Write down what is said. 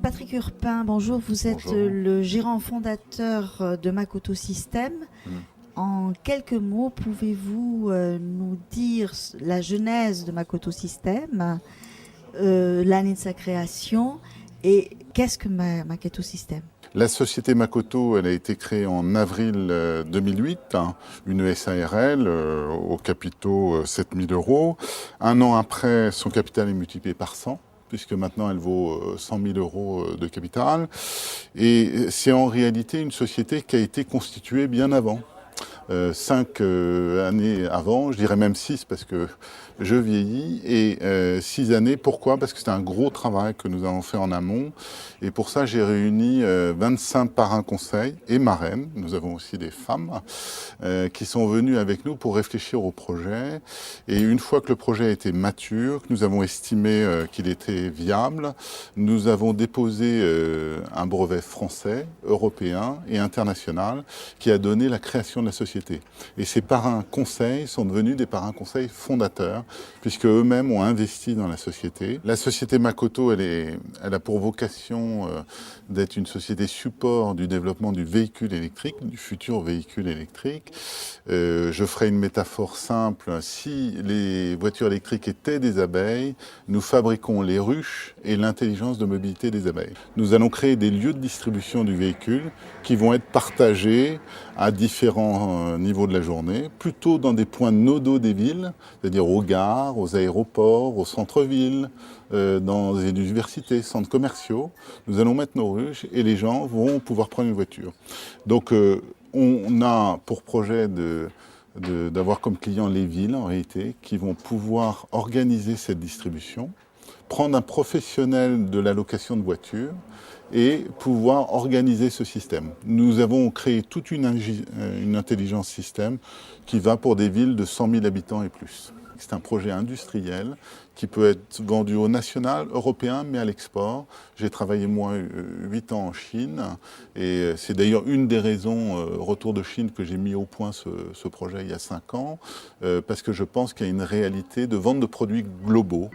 Patrick Urpin, bonjour. Vous êtes Bonjour. le gérant fondateur de Makoto System. En quelques mots, pouvez-vous nous dire la genèse de Makoto System, l'année de sa création et qu'est-ce que Makoto System? La société Makoto, elle a été créée en avril 2008, une SARL au capitaux 7 000 euros. Un an après, son capital est multiplié par 100, puisque maintenant elle vaut 100 000 euros de capital. Et c'est en réalité une société qui a été constituée bien avant. 5 années avant, je dirais même 6 parce que je vieillis, et 6 années, pourquoi? Parce que c'était un gros travail que nous avons fait en amont, et pour ça j'ai réuni 25 parrains conseils et marraines, nous avons aussi des femmes, qui sont venues avec nous pour réfléchir au projet, et une fois que le projet a été mature, que nous avons estimé qu'il était viable, nous avons déposé un brevet français, européen et international qui a donné la création de la société. Et ces parrains conseils sont devenus des parrains conseils fondateurs, puisque eux-mêmes ont investi dans la société. La société Makoto, elle a pour vocation d'être une société support du développement du véhicule électrique, du futur véhicule électrique. Je ferai une métaphore simple. Si les voitures électriques étaient des abeilles, nous fabriquons les ruches et l'intelligence de mobilité des abeilles. Nous allons créer des lieux de distribution du véhicule qui vont être partagés à différents niveaux de la journée, plutôt dans des points nodaux des villes, c'est-à-dire aux gares, aux aéroports, aux centres-villes, dans les universités, centres commerciaux. Nous allons mettre nos ruches et les gens vont pouvoir prendre une voiture. Donc on a pour projet d'avoir comme clients les villes en réalité qui vont pouvoir organiser cette distribution, prendre un professionnel de la location de voitures et pouvoir organiser ce système. Nous avons créé toute une intelligence système qui va pour des villes de 100 000 habitants et plus. C'est un projet industriel qui peut être vendu au national, européen, mais à l'export. J'ai travaillé moi 8 ans en Chine et c'est d'ailleurs une des raisons, retour de Chine, que j'ai mis au point ce projet il y a 5 ans, parce que je pense qu'il y a une réalité de vente de produits globaux.